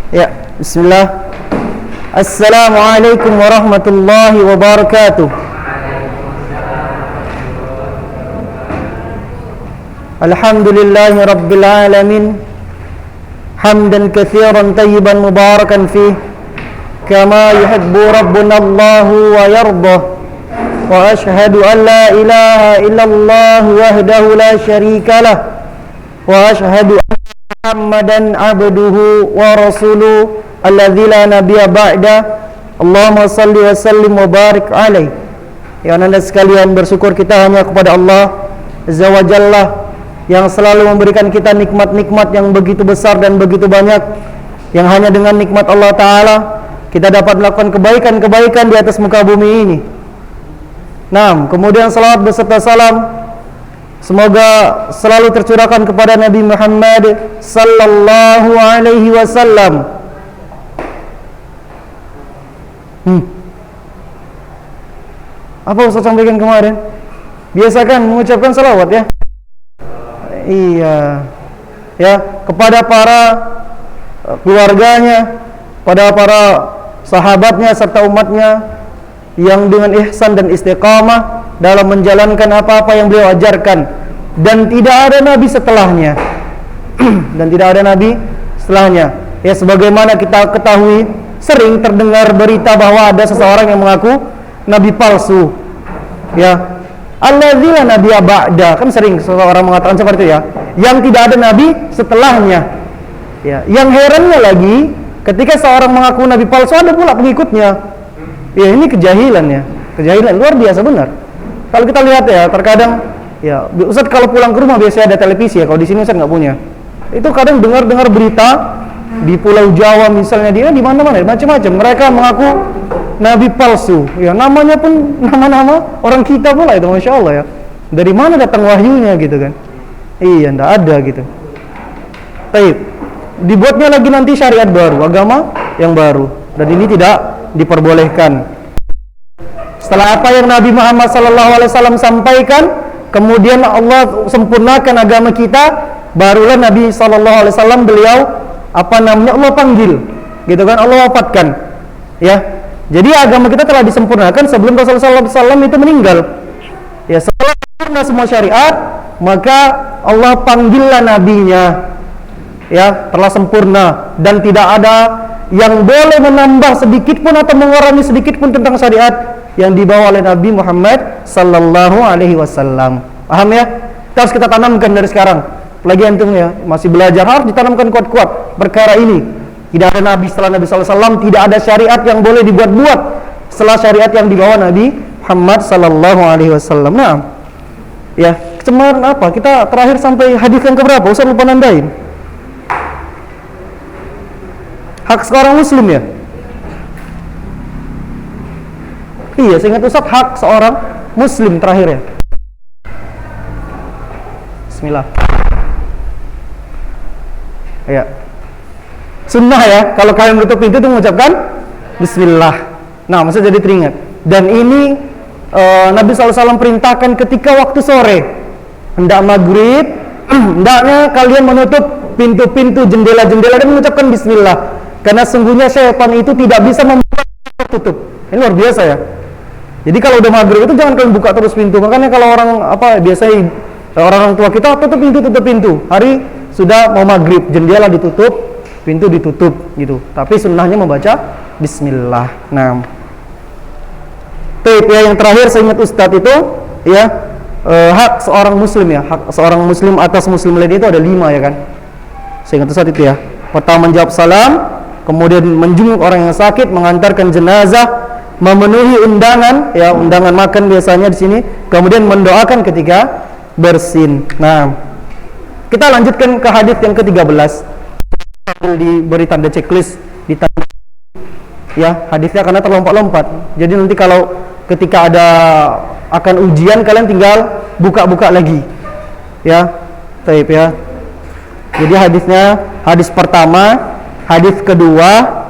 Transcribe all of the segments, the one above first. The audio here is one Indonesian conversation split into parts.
Ya, bismillah. Assalamualaikum warahmatullahi wabarakatuh. Alhamdulillahi rabbil alamin. Hamdan katsiran tayyiban mubarakan fih. Kama yuhibbu rabbuna Allahu wa yardah. Wa ashhadu an la ilaha illallah wahdahu la syarika lah. Wa ashhadu Muhammadan abduhu wa rasuluh alladzi la nabiyya ba'da. Allahumma salli wa sallim wa barik alaih. Ya anda sekalian, bersyukur kita hanya kepada Allah Azza wa Jalla yang selalu memberikan kita nikmat-nikmat yang begitu besar dan begitu banyak, yang hanya dengan nikmat Allah Ta'ala kita dapat melakukan kebaikan-kebaikan di atas muka bumi ini. Nah, kemudian salawat beserta salam semoga selalu tercurahkan kepada Nabi Muhammad sallallahu alaihi wasallam. Apa Ustaz sampaikan kemarin? Biasakan mengucapkan salawat ya. Iya. Ya, kepada para keluarganya, pada para sahabatnya serta umatnya yang dengan ihsan dan istiqamah dalam menjalankan apa-apa yang beliau ajarkan, dan tidak ada nabi setelahnya. Dan tidak ada nabi setelahnya. Ya, sebagaimana kita ketahui, sering terdengar berita bahwa ada seseorang yang mengaku nabi palsu. Ya, alladzina nabiyya ba'da, kan sering seseorang mengatakan seperti itu ya, yang tidak ada nabi setelahnya. Ya, yang herannya lagi, ketika seorang mengaku nabi palsu ada pula pengikutnya. Ya, ini kejahilan ya. Kejahilan luar biasa benar. Kalau kita lihat ya, terkadang ya, Ustaz kalau pulang ke rumah biasanya ada televisi ya. Kalau di sini Ustaz nggak punya. Itu kadang dengar berita di Pulau Jawa misalnya, dia di mana-mana macam-macam. Mereka mengaku nabi palsu. Ya, namanya pun nama-nama orang kita pula itu, masya Allah ya. Dari mana datang wahyunya gitu kan? Iya, ndak ada gitu. Baik, dibuatnya lagi nanti syariat baru, agama yang baru, dan ini tidak diperbolehkan. Setelah apa yang Nabi Muhammad SAW sampaikan, kemudian Allah sempurnakan agama kita, barulah Nabi SAW beliau Allah panggil, gitu kan, Allah wafatkan. Ya, jadi agama kita telah disempurnakan sebelum Rasulullah SAW itu meninggal. Ya, setelah sempurna semua syariat, maka Allah panggillah nabinya. Ya, telah sempurna dan tidak ada yang boleh menambah sedikit pun atau mengurangi sedikit pun tentang syariat yang dibawa oleh Nabi Muhammad sallallahu alaihi wasallam. Paham ya? Terus kita tanamkan dari sekarang. Apalagi antum ya, masih belajar, harus ditanamkan kuat-kuat perkara ini. Tidak ada nabi setelah Nabi sallallahu alaihi wasallam, tidak ada syariat yang boleh dibuat-buat setelah syariat yang dibawa Nabi Muhammad sallallahu alaihi wasallam. Nah, ya, kemarin apa? Kita terakhir sampai hadis yang keberapa? Ustaz lupa nandain. Hak seorang muslim ya? Iya, saya ingat Ustaz, hak seorang muslim terakhir ya. Bismillah. Ya. Sunnah ya, kalau kalian menutup pintu itu mengucapkan Bismillah. Nah, maksudnya jadi teringat. Dan ini Nabi SAW perintahkan ketika waktu sore, hendak maghrib, hendaknya kalian menutup pintu-pintu, jendela-jendela dan mengucapkan Bismillah. Karena sungguhnya syaitan itu tidak bisa membuka tutup. Ini luar biasa ya. Jadi kalau udah maghrib itu jangan kalian buka terus pintu. Makanya kalau orang biasanya orang tua kita tutup pintu. Hari sudah mau maghrib, jendela ditutup, pintu ditutup gitu. Tapi sunnahnya membaca Bismillah. Nah, ya, yang terakhir saya ingat Ustadz itu ya, hak seorang muslim ya, hak seorang muslim atas muslim lain itu ada 5 ya kan. Saya ingat Ustadz itu ya. Pertama, menjawab salam, kemudian menjenguk orang yang sakit, mengantarkan jenazah, memenuhi undangan, ya, undangan makan biasanya di sini, kemudian mendoakan ketika bersin. Nah, kita lanjutkan ke hadis yang ke-13. Diberi tanda checklist di tanda, ya, hadisnya karena terlompat-lompat. Jadi nanti kalau ketika ada akan ujian kalian tinggal buka-buka lagi. Ya, taib ya. Jadi hadisnya, hadis pertama, hadis kedua,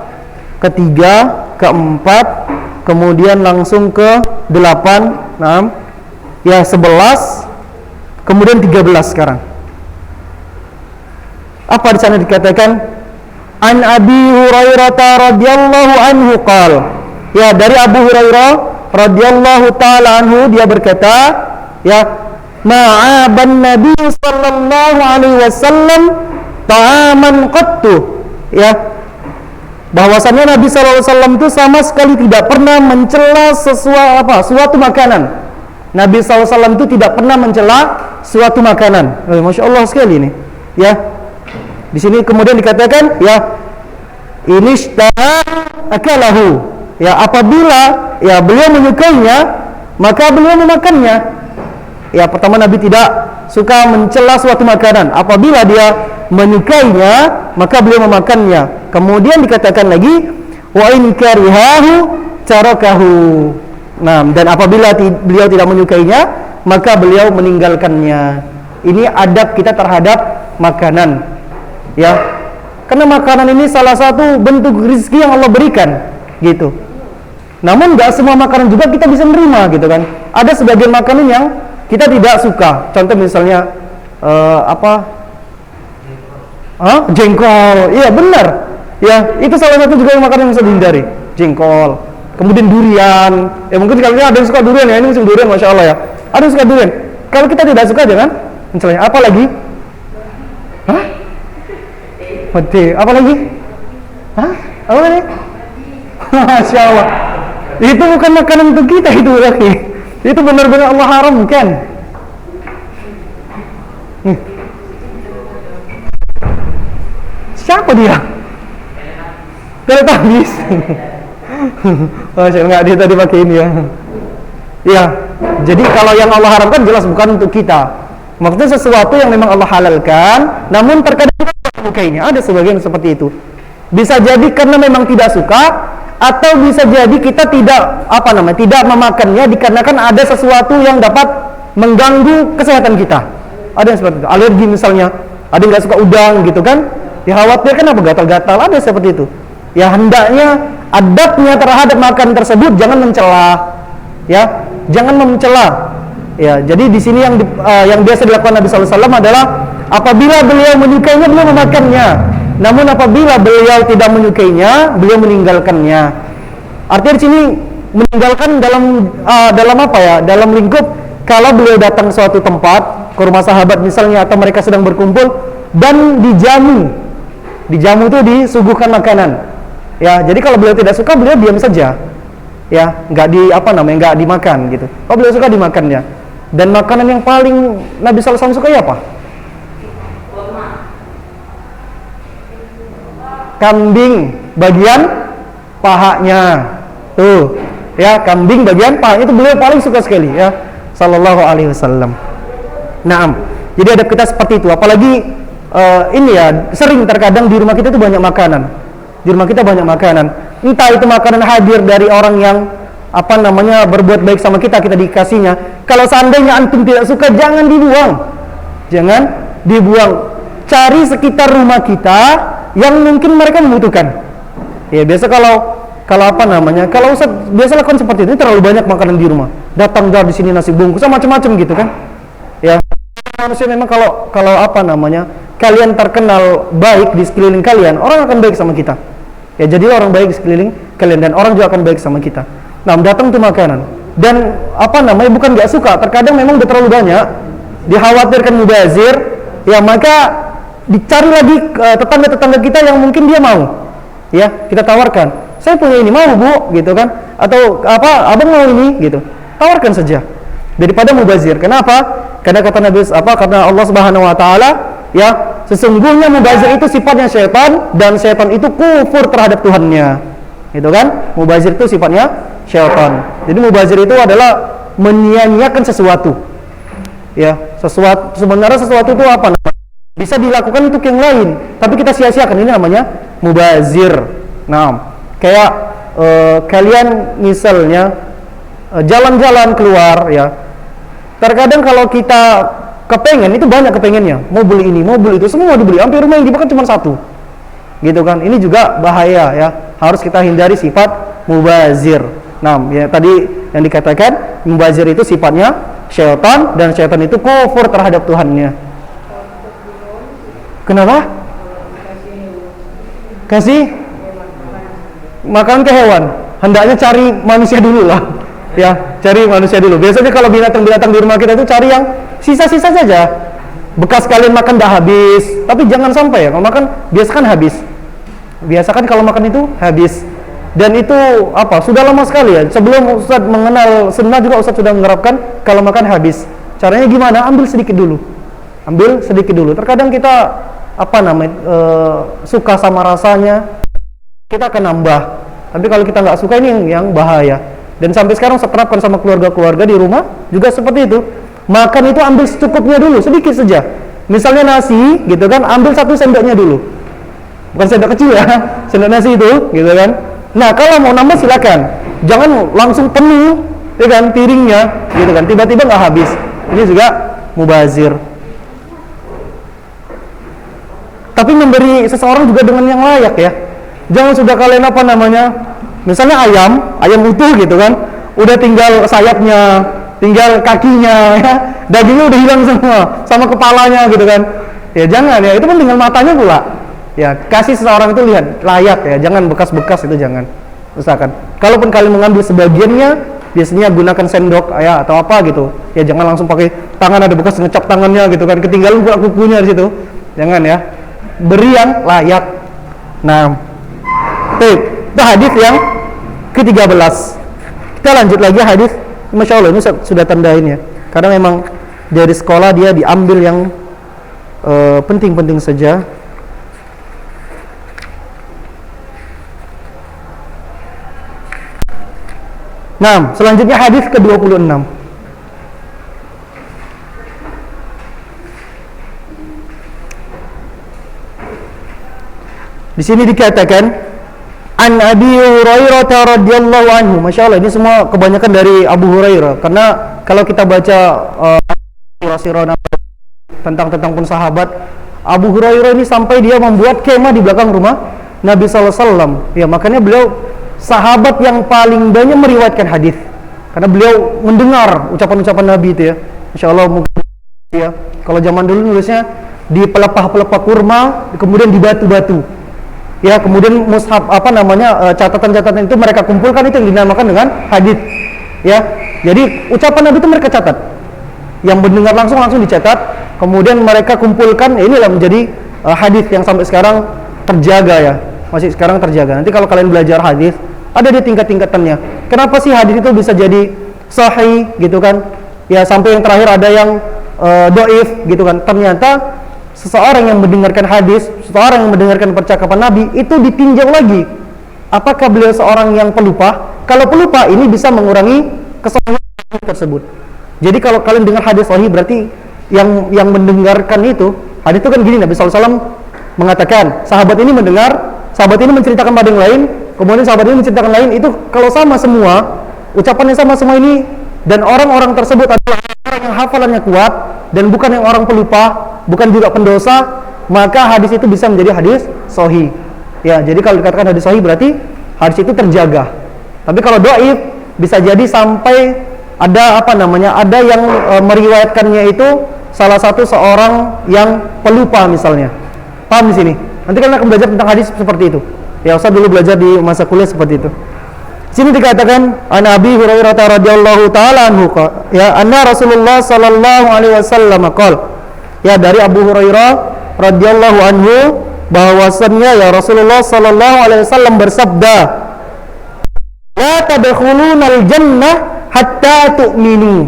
ketiga, keempat, kemudian langsung ke 8, 6, ya 11, kemudian 13 sekarang. Apa di sana dikatakan? An Abi Hurairah radhiyallahu anhu qala, ya dari Abu Hurairah radhiyallahu taala anhu dia berkata, ya, ma'aban Nabi sallallahu alaihi wasallam ta'aman qattu, ya, bahwasannya Nabi sallallahu alaihi wasallam itu sama sekali tidak pernah mencela suatu makanan. Nabi sallallahu alaihi wasallam itu tidak pernah mencela suatu makanan. Masya Allah sekali ini, ya. Di sini kemudian dikatakan, ya, inishtaha akalahu, ya, apabila ya beliau menyukainya maka beliau memakannya. Ya, pertama Nabi tidak suka mencela suatu makanan. Apabila dia menyukainya maka beliau memakannya. Kemudian dikatakan lagi, wa in karihahu tarakahu. Nah, dan apabila beliau tidak menyukainya maka beliau meninggalkannya. Ini adab kita terhadap makanan. Ya, karena makanan ini salah satu bentuk rezeki yang Allah berikan, gitu. Namun nggak semua makanan juga kita bisa menerima, gitu kan. Ada sebagian makanan yang kita tidak suka. Contoh misalnya jengkol. Iya benar. Ya, itu salah satu juga makanan yang bisa dihindari. Jengkol. Kemudian durian. Ya mungkin kali ini ada yang suka durian ya. Ini musim durian, masya Allah ya. Ada yang suka durian. Kalau kita tidak suka jangan misalnya apa lagi? Pete, apa lagi? Apa lagi? Masya Allah. Itu bukan makanan untuk kita itu, lagi. Itu benar-benar Allah haramkan. Siapa dia? Teletabis. Masya Allah, nggak dia tadi pakai ini ya. Ya, jadi kalau yang Allah haramkan jelas bukan untuk kita. Maksudnya sesuatu yang memang Allah halalkan, namun terkadang kita menyukainya. Ada sebagian seperti itu. Bisa jadi karena memang tidak suka, atau bisa jadi kita tidak tidak memakannya dikarenakan ada sesuatu yang dapat mengganggu kesehatan kita. Ada yang seperti itu. Alergi misalnya, ada yang nggak suka udang gitu kan? Dikhawatirkan apa gatal-gatal, ada seperti itu. Ya hendaknya adabnya terhadap makan tersebut jangan mencela, ya, jangan mencela. Ya, jadi di sini yang biasa dilakukan Nabi sallallahu alaihi wasallam adalah apabila beliau menyukainya beliau memakannya. Namun apabila beliau tidak menyukainya, beliau meninggalkannya. Artinya di sini meninggalkan dalam apa ya? Dalam lingkup kalau beliau datang suatu tempat, ke rumah sahabat misalnya atau mereka sedang berkumpul dan dijamu. Dijamu itu disuguhkan makanan. Ya, jadi kalau beliau tidak suka beliau diam saja. Ya, enggak enggak dimakan gitu. Kalau beliau suka dimakannya. Dan makanan yang paling Nabi sallallahu alaihi wasallam sukai apa? Kambing bagian pahanya. Tuh, ya, kambing bagian pahanya itu beliau paling suka sekali ya, sallallahu alaihi wasallam. Naam. Jadi adab kita seperti itu. Apalagi ini ya, sering terkadang di rumah kita itu banyak makanan. Di rumah kita banyak makanan. Entah itu makanan hadir dari orang yang berbuat baik sama kita dikasihnya. Kalau seandainya antum tidak suka, jangan dibuang. Jangan dibuang. Cari sekitar rumah kita yang mungkin mereka membutuhkan. Ya, biasa kalau Ustaz biasa lakukan seperti itu, terlalu banyak makanan di rumah. Datang di sini nasi bungkus macam-macam gitu kan. Ya, manusia memang kalau kalian terkenal baik di sekeliling kalian, orang akan baik sama kita. Ya, jadi orang baik di sekeliling kalian dan orang juga akan baik sama kita. Nah, datang tuh makanan dan bukan nggak suka, terkadang memang udah terlalu banyak, dikhawatirkan mubazir, ya maka dicari lagi tetangga-tetangga kita yang mungkin dia mau, ya kita tawarkan, saya punya ini, mau bu, gitu kan, atau abang mau ini, gitu, tawarkan saja daripada mubazir. Kenapa? Karena kata Nabi karena Allah Subhanahu Wa Taala, ya sesungguhnya mubazir itu sifatnya syaitan dan syaitan itu kufur terhadap Tuhannya, gitu kan? Mubazir itu sifatnya syaitan. Jadi mubazir itu adalah menyia-nyiakan sesuatu. Ya, sebenarnya sesuatu itu bisa dilakukan untuk yang lain, tapi kita sia-siakan. Ini namanya mubazir. Nah, kayak kalian misalnya jalan-jalan keluar ya. Terkadang kalau kita kepengen, itu banyak kepengennya, mau beli ini, mau beli itu, semua dibeli, hampir rumah yang dibakar cuma satu. Gitu kan? Ini juga bahaya ya. Harus kita hindari sifat mubazir. Nah, ya tadi yang dikatakan mubazir itu sifatnya syaitan dan syaitan itu kufur terhadap Tuhannya. Kenapa? kasih makan ke hewan, hendaknya cari manusia dulu lah. Ya, cari manusia dulu. Biasanya kalau binatang-binatang di rumah kita itu cari yang sisa-sisa saja. Bekas kalian makan dah habis, tapi jangan sampai ya, kalau makan biasakan habis. Biasakan kalau makan itu habis. Dan itu apa? Sudah lama sekali ya. Sebelum Ustaz mengenal sunnah juga Ustaz sudah menerapkan kalau makan habis. Caranya gimana? Ambil sedikit dulu. Ambil sedikit dulu. Terkadang kita suka sama rasanya, kita akan nambah. Tapi kalau kita nggak suka ini yang bahaya. Dan sampai sekarang saya terapkan sama keluarga-keluarga di rumah juga seperti itu. Makan itu ambil secukupnya dulu, sedikit saja. Misalnya nasi, gitu kan, ambil 1 sendoknya dulu. Bukan sendok kecil ya, sendok nasi itu, gitu kan. Nah, kalau mau nambah silakan. Jangan langsung penuh, ya kan, piringnya, gitu kan. Tiba-tiba nggak habis. Ini juga mubazir. Tapi memberi seseorang juga dengan yang layak ya. Jangan sudah kalian misalnya ayam utuh gitu kan, udah tinggal sayapnya, tinggal kakinya ya, dagingnya udah hilang semua, sama kepalanya gitu kan. Ya jangan ya, itu kan tinggal matanya pula. Ya, kasih seseorang itu lihat layak ya, jangan bekas-bekas itu jangan. Usahakan. Kalaupun kalian mengambil sebagiannya, biasanya gunakan sendok ya atau apa gitu. Ya jangan langsung pakai tangan, ada bekas ngecap tangannya gitu kan, ketinggalan kukunya di situ. Jangan ya. Beri yang layak. Nah, itu hadis yang ke-13. Kita lanjut lagi hadis. Masya Allah, ini sudah tandain ya. Karena memang dari sekolah dia diambil yang penting-penting saja. Nah, selanjutnya hadis ke-26. Di sini dikatakan An Abi Hurairah radhiyallahu anhu. Masya Allah, ini semua kebanyakan dari Abu Hurairah. Karena kalau kita baca sirah tentang pun sahabat, Abu Hurairah ini sampai dia membuat kemah di belakang rumah Nabi sallallahu alaihi wasallam. Ya, makanya beliau sahabat yang paling banyak meriwayatkan hadis. Karena beliau mendengar ucapan-ucapan Nabi itu ya. Masya Allah, mungkin ya. Kalau zaman dulu nulisnya di pelepah-pelepah kurma, kemudian di batu-batu. Ya, kemudian mushaf catatan-catatan itu mereka kumpulkan, itu yang dinamakan dengan hadis. Ya. Jadi ucapan Nabi itu mereka catat. Yang mendengar langsung dicatat, kemudian mereka kumpulkan, inilah menjadi hadis yang sampai sekarang terjaga ya. Masih sekarang terjaga. Nanti kalau kalian belajar hadis, ada di tingkat-tingkatannya. Kenapa sih hadis itu bisa jadi sahih gitu kan? Ya, sampai yang terakhir ada yang dhaif gitu kan. Ternyata seseorang yang mendengarkan hadis, seseorang yang mendengarkan percakapan Nabi itu ditinjau lagi. Apakah beliau seorang yang pelupa? Kalau pelupa, ini bisa mengurangi kesalahan tersebut. Jadi kalau kalian dengar hadis sahih, berarti yang mendengarkan itu, hadis itu kan gini, Nabi SAW mengatakan, sahabat ini mendengar, sahabat ini menceritakan pada yang lain, kemudian sahabat ini menceritakan lain. Itu kalau sama semua, ucapannya sama semua ini, dan orang-orang tersebut adalah orang yang hafalannya kuat dan bukan yang orang pelupa, bukan juga pendosa, maka hadis itu bisa menjadi hadis sahih. Ya, jadi kalau dikatakan hadis sahih berarti hadis itu terjaga. Tapi kalau dhaif bisa jadi sampai ada ada yang meriwayatkannya itu salah satu seorang yang pelupa misalnya. Paham di sini? Nanti kalian akan belajar tentang hadis seperti itu. Ya, Ustaz dulu belajar di masa kuliah seperti itu. Sini dikatakan An Abi Hurairah radhiyallahu taala anhu, ya, anna Rasulullah sallallahu alaihi wasallam qala, ya, dari Abu Hurairah radhiyallahu anhu bahwasannya ya Rasulullah sallallahu alaihi wasallam bersabda, la tadkhulunal jannah hatta tu'minu.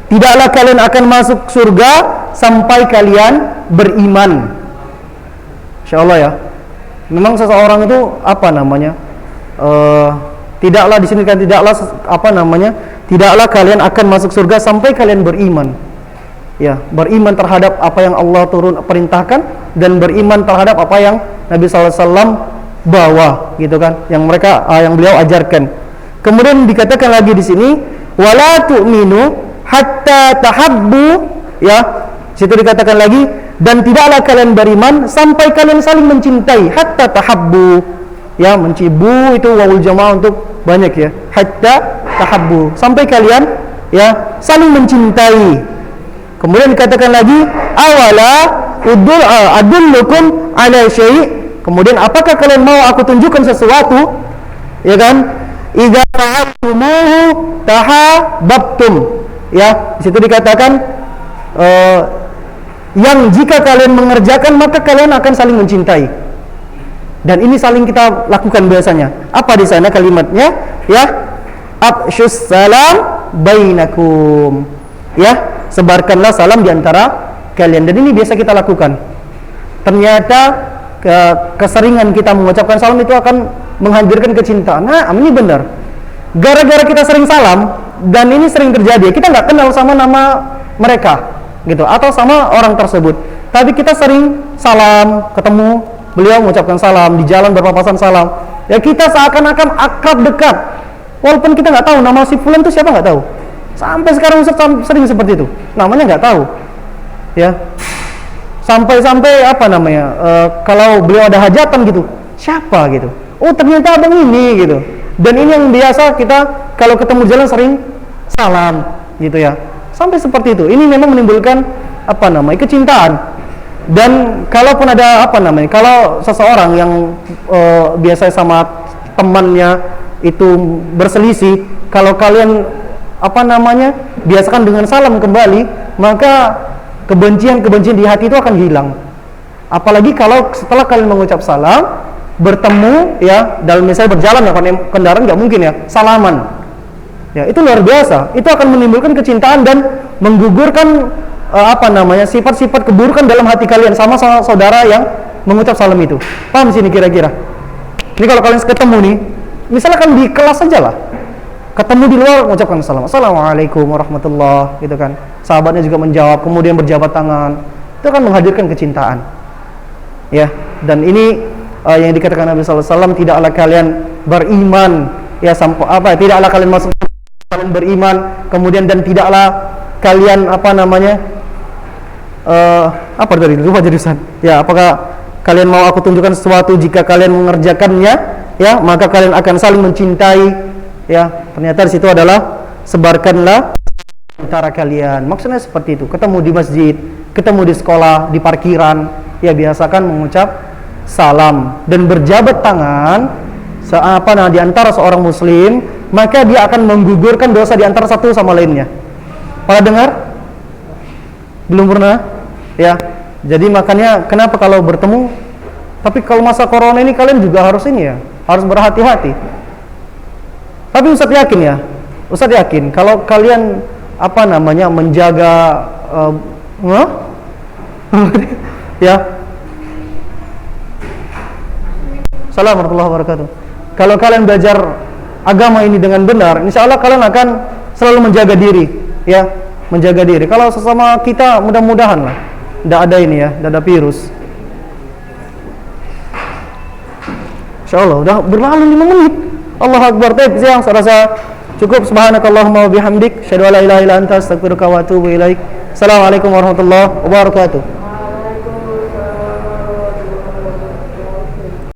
Tidaklah kalian akan masuk surga sampai kalian beriman. Insyaallah ya. Memang seseorang itu tidaklah di sini kan tidaklah kalian akan masuk surga sampai kalian beriman. Ya, beriman terhadap apa yang Allah perintahkan dan beriman terhadap apa yang Nabi SAW bawa, gitu kan, yang beliau ajarkan. Kemudian dikatakan lagi di sini, wala tu'minu hatta tahabbu, ya. Situ dikatakan lagi, dan tidaklah kalian beriman sampai kalian saling mencintai, hatta tahabbu. Ya, mencibu itu wawul jamaah untuk banyak ya. Hatta tahabbu, sampai kalian ya saling mencintai. Kemudian dikatakan lagi, awala adullukum ala syai'. Kemudian apakah kalian mau aku tunjukkan sesuatu? Ya kan? Idza fa'altumuhu tahabbtum. Ya, di situ dikatakan yang jika kalian mengerjakan maka kalian akan saling mencintai. Dan ini saling kita lakukan biasanya. Apa di sana kalimatnya? Ya, afsyus salam bainakum. Ya, sebarkanlah salam di antara kalian. Dan ini biasa kita lakukan. Ternyata keseringan kita mengucapkan salam itu akan menghadirkan kecintaan. Nah, ini benar. Gara-gara kita sering salam dan ini sering terjadi, kita nggak kenal sama nama mereka, gitu, atau sama orang tersebut. Tapi kita sering salam, ketemu beliau mengucapkan salam di jalan, berpapasan salam. Ya kita seakan-akan akrab dekat, walaupun kita nggak tahu nama si fulan itu siapa, nggak tahu. Sampai sekarang Ustaz sering seperti itu, namanya nggak tahu. Ya, sampai-sampai apa namanya? Kalau beliau ada hajatan gitu, siapa gitu? Oh ternyata abang ini gitu. Dan ini yang biasa kita kalau ketemu jalan sering salam gitu ya. Sampai seperti itu. Ini memang menimbulkan apa namanya? Kecintaan. Dan kalaupun ada apa namanya? Kalau seseorang yang biasa sama temannya itu berselisih, kalau kalian apa namanya? Biasakan dengan salam kembali, maka kebencian-kebencian di hati itu akan hilang. Apalagi kalau setelah kalian mengucap salam, bertemu ya, dalam misalnya berjalan ya, kendaraan nggak mungkin ya, salaman. Ya, itu luar biasa. Itu akan menimbulkan kecintaan dan menggugurkan apa namanya? Sifat-sifat keburukan dalam hati kalian sama saudara yang mengucap salam itu. Paham sini kira-kira? Ini kalau kalian ketemu nih, misalkan di kelas saja lah. Ketemu di luar mengucapkan salam. Assalamualaikum warahmatullahi, gitu kan. Sahabatnya juga menjawab, kemudian berjabat tangan. Itu akan menghadirkan kecintaan. Ya, dan ini yang dikatakan Nabi sallallahu alaihi wasallam, tidaklah kalian beriman ya sampai apa? Tidaklah kalian masuk kalian beriman, kemudian dan tidaklah kalian apa namanya? Apa tadi? Lupa jadi Ustaz. Ya, apakah kalian mau aku tunjukkan sesuatu jika kalian mengerjakannya, ya, maka kalian akan saling mencintai. Ya, ternyata di situ adalah sebarkanlah antara kalian. Maksudnya seperti itu. Ketemu di masjid, ketemu di sekolah, di parkiran, ya biasakan mengucap salam dan berjabat tangan di antara seorang muslim, maka dia akan menggugurkan dosa di antara satu sama lainnya. Pernah dengar? Belum pernah? Ya. Jadi makanya kenapa kalau bertemu, tapi kalau masa corona ini kalian juga harus ini ya, harus berhati-hati. Tapi Ustaz yakin ya, Ustaz yakin kalau kalian apa namanya menjaga ya. Assalamualaikum warahmatullahi wabarakatuh. Kalau kalian belajar agama ini dengan benar, insya Allah kalian akan selalu menjaga diri, ya, menjaga diri. Kalau sesama kita mudah-mudahan lah, tidak ada ini ya, tidak ada virus. Insya Allah, udah berlalu 5 menit. Allahu Akbar. Siang, saya rasa cukup. Subhanakallahumma wa bihamdik, asyhadu an la ilaha illa anta, astaghfiruka wa atubu ilaik. Assalamualaikum warahmatullahi wabarakatuh.